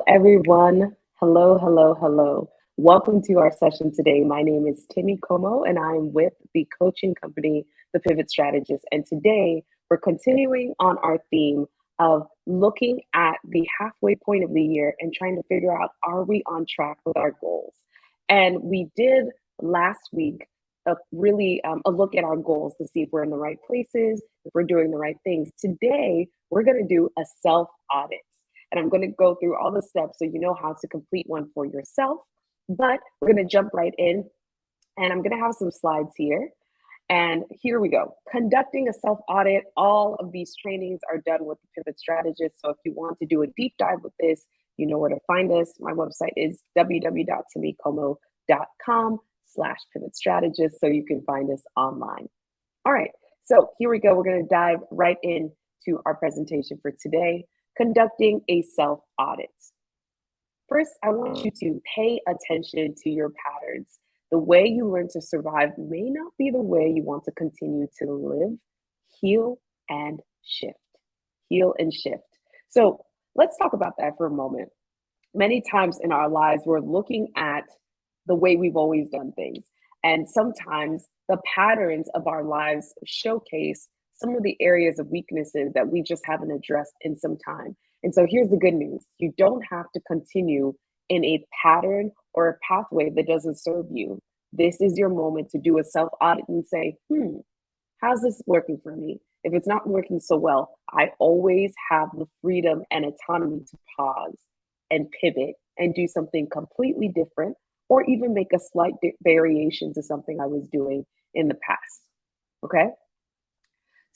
everyone. Hello, hello, hello. Welcome to our session today. My name is Timmy Como, and I'm with the coaching company, The Pivot Strategist. And today we're continuing on our theme of looking at the halfway point of the year and trying to figure out, are we on track with our goals? And we did last week a look at our goals to see if we're in the right places, if we're doing the right things. Today, we're going to do a self audit. And I'm going to go through all the steps so you know how to complete one for yourself. But we're going to jump right in, and I'm going to have some slides here. And here we go. Conducting a self audit. All of these trainings are done with the Pivot Strategist. So if you want to do a deep dive with this, you know where to find us. My website is www.timmycomo.com/pivot strategist. So you can find us online. All right. So here we go. We're going to dive right into our presentation for today. Conducting a self audit. First, I want you to pay attention to your patterns. The way you learn to survive may not be the way you want to continue to live. Heal and shift. Heal and shift. So let's talk about that for a moment. Many times in our lives, we're looking at the way we've always done things. And sometimes the patterns of our lives showcase some of the areas of weaknesses that we just haven't addressed in some time. And so here's the good news. You don't have to continue in a pattern or a pathway that doesn't serve you. This is your moment to do a self audit and say, how's this working for me? If it's not working so well, I always have the freedom and autonomy to pause and pivot and do something completely different, or even make a slight variation to something I was doing in the past. Okay.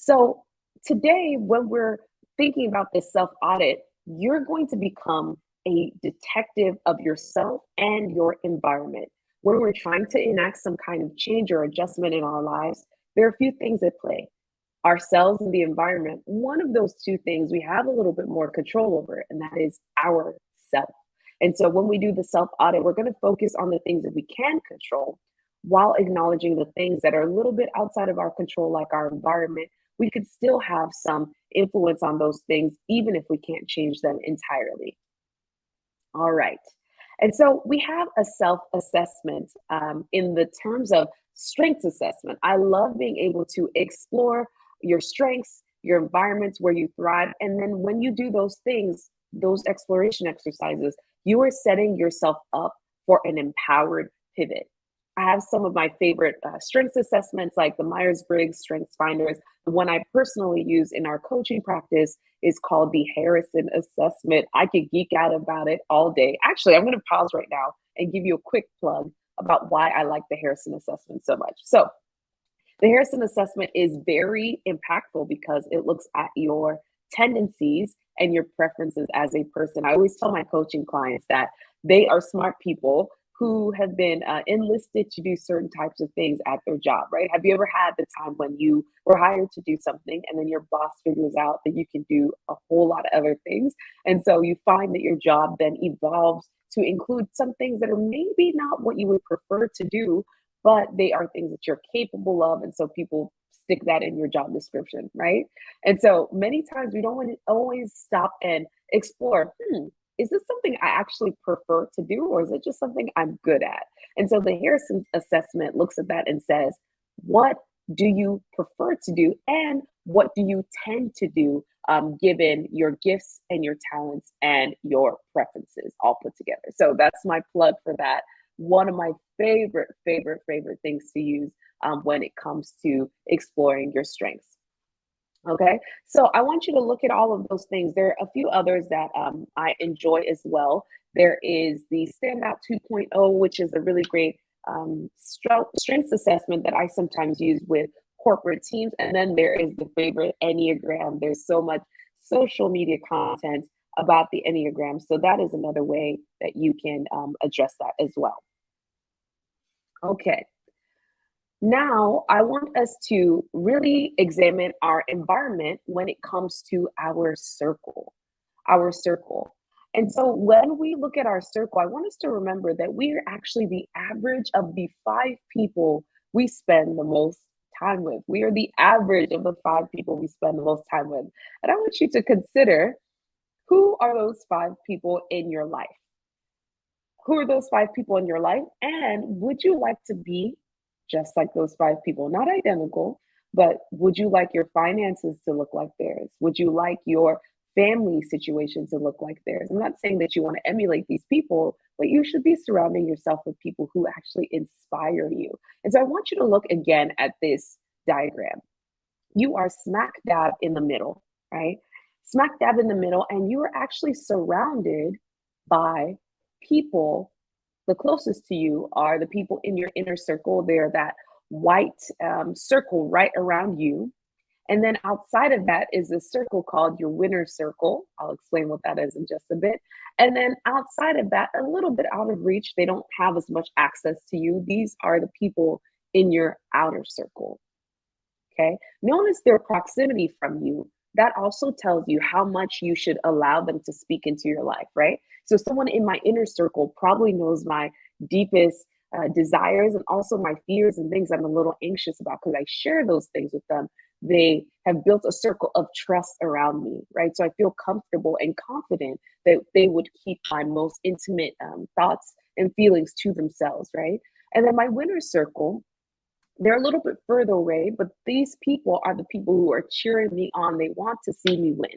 So today, when we're thinking about this self audit, you're going to become a detective of yourself and your environment. When we're trying to enact some kind of change or adjustment in our lives, there are a few things at play. Ourselves and the environment, one of those two things we have a little bit more control over, and that is ourself. And so when we do the self audit, we're going to focus on the things that we can control while acknowledging the things that are a little bit outside of our control, like our environment. We could still have some influence on those things, even if we can't change them entirely. All right. And so we have a self assessment in the terms of strengths assessment. I love being able to explore your strengths, your environments where you thrive. And then when you do those things, those exploration exercises, you are setting yourself up for an empowered pivot. I have some of my favorite strengths assessments, like the Myers-Briggs Strengths Finders. The one I personally use in our coaching practice is called the Harrison Assessment. I could geek out about it all day. Actually, I'm going to pause right now and give you a quick plug about why I like the Harrison Assessment so much. So the Harrison Assessment is very impactful because it looks at your tendencies and your preferences as a person. I always tell my coaching clients that they are smart people who have been enlisted to do certain types of things at their job, right? Have you ever had the time when you were hired to do something and then your boss figures out that you can do a whole lot of other things? And so you find that your job then evolves to include some things that are maybe not what you would prefer to do, but they are things that you're capable of. And so people stick that in your job description, right? And so many times we don't want to always stop and explore, is this something I actually prefer to do, or is it just something I'm good at? And so the Harrison Assessment looks at that and says, what do you prefer to do, and what do you tend to do, given your gifts and your talents and your preferences all put together? So that's my plug for that. One of my favorite things to use when it comes to exploring your strengths. Okay, so I want you to look at all of those things. There are a few others that I enjoy as well. There is the Standout 2.0, which is a really great strengths assessment that I sometimes use with corporate teams. And then there is the favorite Enneagram. There's so much social media content about the Enneagram. So that is another way that you can address that as well. Okay. Now, I want us to really examine our environment when it comes to our circle. Our circle. And so when we look at our circle, I want us to remember that we are actually the average of the 5 people we spend the most time with. We are the average of the 5 people we spend the most time with. And I want you to consider, Who are those 5 people in your life? Who are those 5 people in your life? And would you like to be just like those 5 people? Not identical, but would you like your finances to look like theirs? Would you like your family situation to look like theirs? I'm not saying that you want to emulate these people, but you should be surrounding yourself with people who actually inspire you. And so I want you to look again at this diagram. You are smack dab in the middle, right? Smack dab in the middle, and you are actually surrounded by people. The closest to you are the people in your inner circle. They're that white circle right around you. And then outside of that is a circle called your winner circle. I'll explain what that is in just a bit. And then outside of that, a little bit out of reach, they don't have as much access to you. These are the people in your outer circle. Okay. Notice their proximity from you. That also tells you how much you should allow them to speak into your life, right? So, someone in my inner circle probably knows my deepest desires and also my fears and things I'm a little anxious about because I share those things with them. They have built a circle of trust around me, right? So, I feel comfortable and confident that they would keep my most intimate thoughts and feelings to themselves, right? And then my winner circle, they're a little bit further away, but these people are the people who are cheering me on. They want to see me win.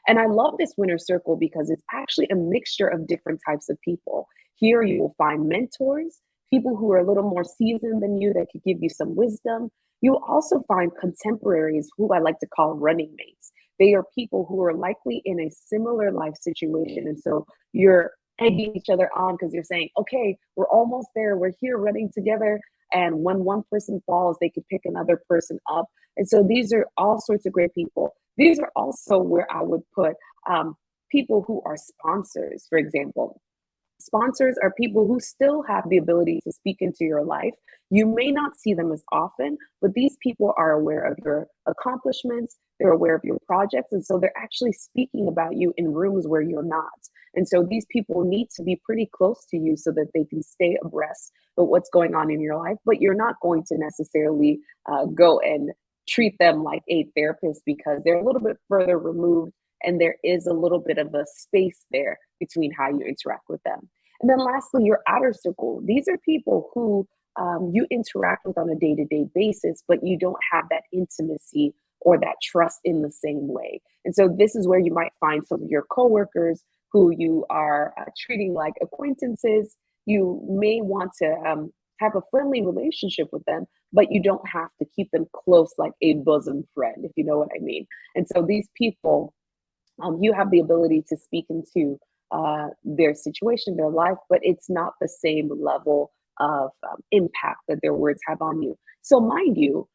And I love this winner circle because it's actually a mixture of different types of people. Here you will find mentors, people who are a little more seasoned than you that could give you some wisdom. You'll also find contemporaries who I like to call running mates. They are people who are likely in a similar life situation. And so you're egging each other on because you're saying, okay, we're almost there. We're here running together. And when one person falls, they could pick another person up. And so these are all sorts of great people. These are also where I would put people who are sponsors, for example. Sponsors are people who still have the ability to speak into your life. You may not see them as often, but these people are aware of your accomplishments, they're aware of your projects, and so they're actually speaking about you in rooms where you're not. And so these people need to be pretty close to you so that they can stay abreast of what's going on in your life, but you're not going to necessarily go and treat them like a therapist because they're a little bit further removed and there is a little bit of a space there between how you interact with them. And then lastly, your outer circle. These are people who you interact with on a day-to-day basis, but you don't have that intimacy or that trust in the same way. And so this is where you might find some of your coworkers who you are treating like acquaintances. You may want to have a friendly relationship with them, but you don't have to keep them close like a bosom friend, if you know what I mean. And so these people, you have the ability to speak into their situation, their life, but it's not the same level of impact that their words have on you. So, mind you,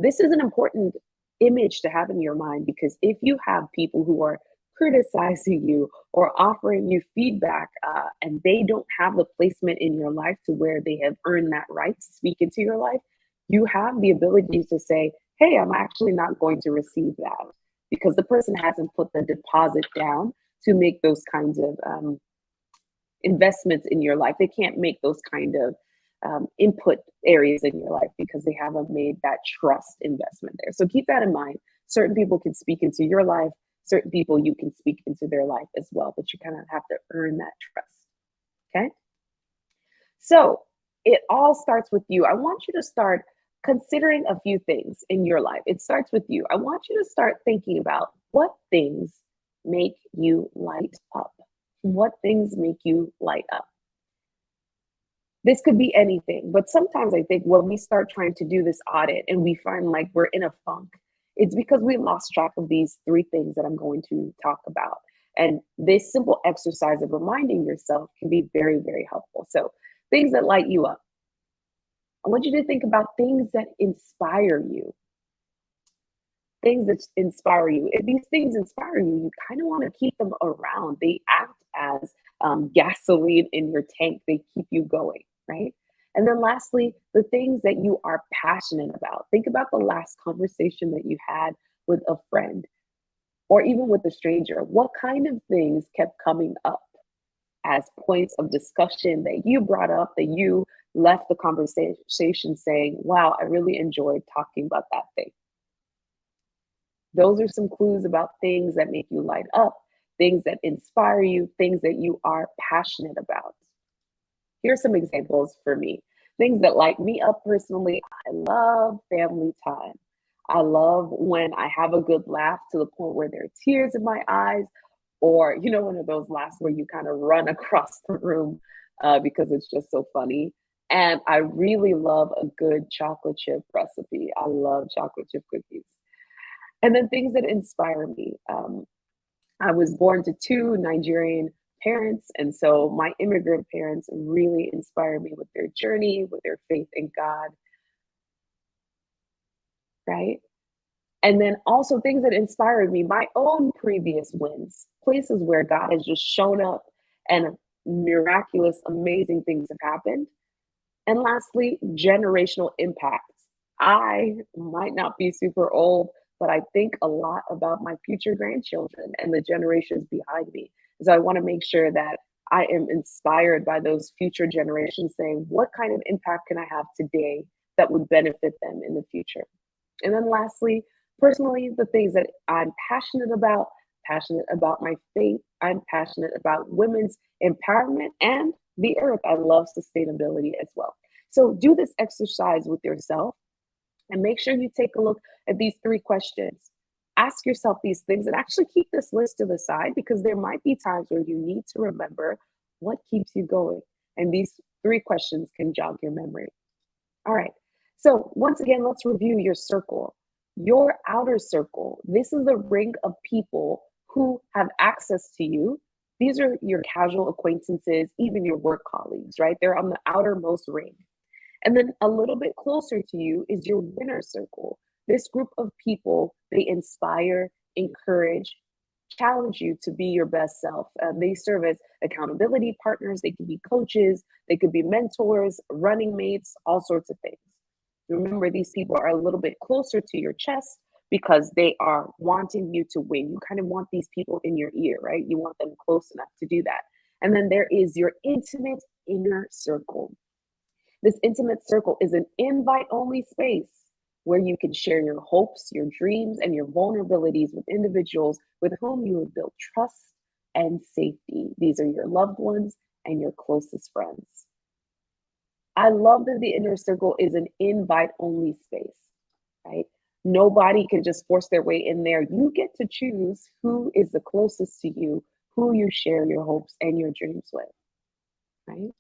this is an important image to have in your mind because if you have people who are criticizing you or offering you feedback and they don't have the placement in your life to where they have earned that right to speak into your life, you have the ability to say, hey, I'm actually not going to receive that because the person hasn't put the deposit down to make those kinds of investments in your life. They can't make those kind of input areas in your life because they haven't made that trust investment there. So keep that in mind. Certain people can speak into your life, certain people you can speak into their life as well, but you kind of have to earn that trust. Okay. So it all starts with you. I want you to start considering a few things in your life. It starts with you. I want you to start thinking about what things make you light up. What things make you light up? This could be anything, but sometimes I think when we start trying to do this audit and we find like we're in a funk, it's because we lost track of these 3 things that I'm going to talk about. And this simple exercise of reminding yourself can be very, very helpful. So, things that light you up. I want you to think about things that inspire you. Things that inspire you. If these things inspire you, you kind of want to keep them around. They act as gasoline in your tank, they keep you going, right? And then lastly, the things that you are passionate about. Think about the last conversation that you had with a friend or even with a stranger. What kind of things kept coming up as points of discussion that you brought up that you left the conversation saying, wow, I really enjoyed talking about that thing? Those are some clues about things that make you light up. things that inspire you, things that you are passionate about. Here's some examples for me. Things that light me up personally. I love family time. I love when I have a good laugh to the point where there are tears in my eyes, or one of those laughs where you kind of run across the room because it's just so funny. And I really love a good chocolate chip recipe. I love chocolate chip cookies. And then things that inspire me. I was born to two Nigerian parents, and so my immigrant parents really inspire me with their journey, with their faith in God, right? And then also things that inspired me, my own previous wins, places where God has just shown up and miraculous, amazing things have happened. And lastly, generational impacts. I might not be super old, but I think a lot about my future grandchildren and the generations behind me. So I want to make sure that I am inspired by those future generations saying, what kind of impact can I have today that would benefit them in the future? And then lastly, personally, the things that I'm passionate about my faith. I'm passionate about women's empowerment and the earth. I love sustainability as well. So do this exercise with yourself and make sure you take a look at these three questions. Ask yourself these things and actually keep this list to the side because there might be times where you need to remember what keeps you going. And these three questions can jog your memory. All right. So once again, let's review your circle. Your outer circle. This is the ring of people who have access to you. These are your casual acquaintances, even your work colleagues, right? They're on the outermost ring. And then a little bit closer to you is your winner circle. This group of people, they inspire, encourage, challenge you to be your best self. They serve as accountability partners. They could be coaches. They could be mentors, running mates, all sorts of things. Remember, these people are a little bit closer to your chest because they are wanting you to win. You kind of want these people in your ear, right? You want them close enough to do that. And then there is your intimate inner circle. This intimate circle is an invite only space where you can share your hopes, your dreams, and your vulnerabilities with individuals with whom you have built trust and safety. These are your loved ones and your closest friends. I love that the inner circle is an invite only space, right? Nobody can just force their way in there. You get to choose who is the closest to you, who you share your hopes and your dreams with, right?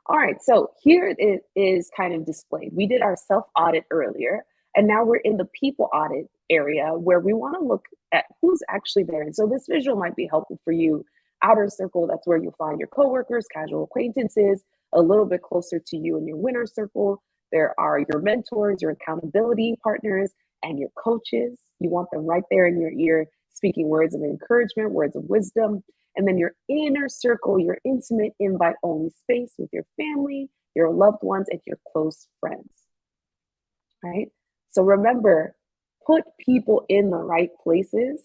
All right, so here it is kind of displayed. We did our self audit earlier, and now we're in the people audit area where we want to look at who's actually there. And so this visual might be helpful for you. Outer circle, that's where you'll find your coworkers, casual acquaintances. A little bit closer to you in your winner circle, there are your mentors, your accountability partners, and your coaches. You want them right there in your ear, speaking words of encouragement, words of wisdom. And then your inner circle, your intimate invite only space with your family, your loved ones, and your close friends, right? So remember, put people in the right places,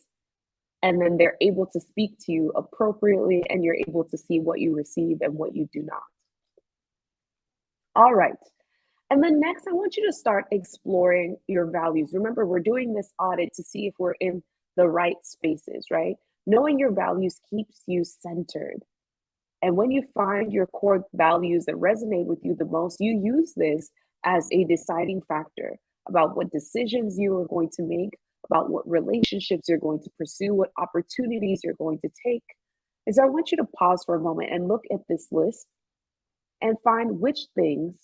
and then they're able to speak to you appropriately, and you're able to see what you receive and what you do not. All right. And then next, I want you to start exploring your values. Remember, we're doing this audit to see if we're in the right spaces, right? Knowing your values keeps you centered. And when you find your core values that resonate with you the most, you use this as a deciding factor about what decisions you are going to make, about what relationships you're going to pursue, what opportunities you're going to take. And so I want you to pause for a moment and look at this list and find which things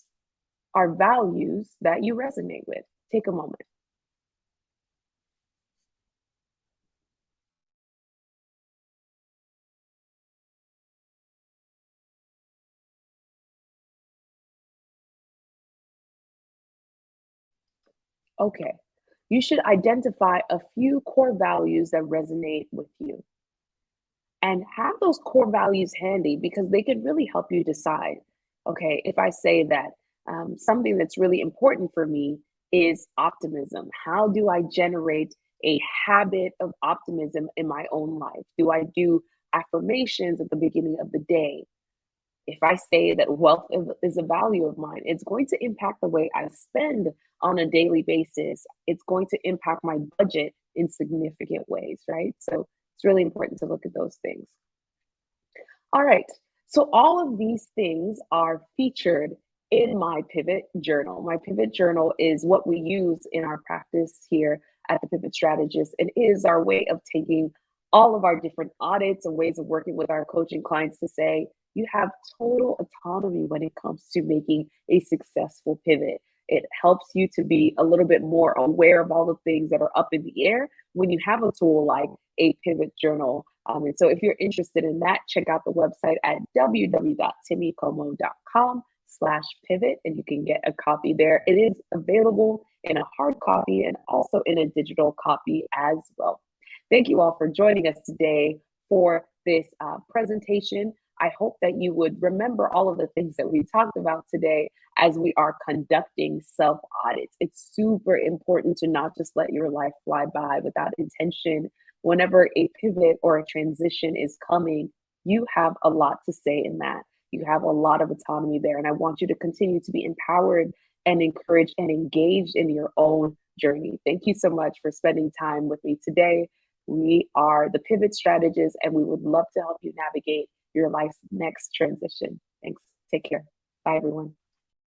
are values that you resonate with. Take a moment. Okay. You should identify a few core values that resonate with you and have those core values handy because they can really help you decide. Okay, if I say that something that's really important for me is optimism, how do I generate a habit of optimism in my own life? Do I do affirmations at the beginning of the day? If I say that wealth is a value of mine, it's going to impact the way I spend on a daily basis. It's going to impact my budget in significant ways, right? So It's really important to look at those things. All right. So all of these things are featured in my pivot journal. My pivot journal is what we use in our practice here at the Pivot Strategist. It is our way of taking all of our different audits and ways of working with our coaching clients to say, you have total autonomy when it comes to making a successful pivot. It helps you to be a little bit more aware of all the things that are up in the air when you have a tool like a pivot journal. And so if you're interested in that, check out the website at www.timmycomo.com/pivot, and you can get a copy there. It is available in a hard copy and also in a digital copy as well. Thank you all for joining us today for this presentation. I hope that you would remember all of the things that we talked about today as we are conducting self audits. It's super important to not just let your life fly by without intention. Whenever a pivot or a transition is coming, you have a lot to say in that. You have a lot of autonomy there. And I want you to continue to be empowered and encouraged and engaged in your own journey. Thank you so much for spending time with me today. We are the Pivot Strategists, and we would love to help you navigate your life's next transition. Thanks. Take care. Bye, everyone.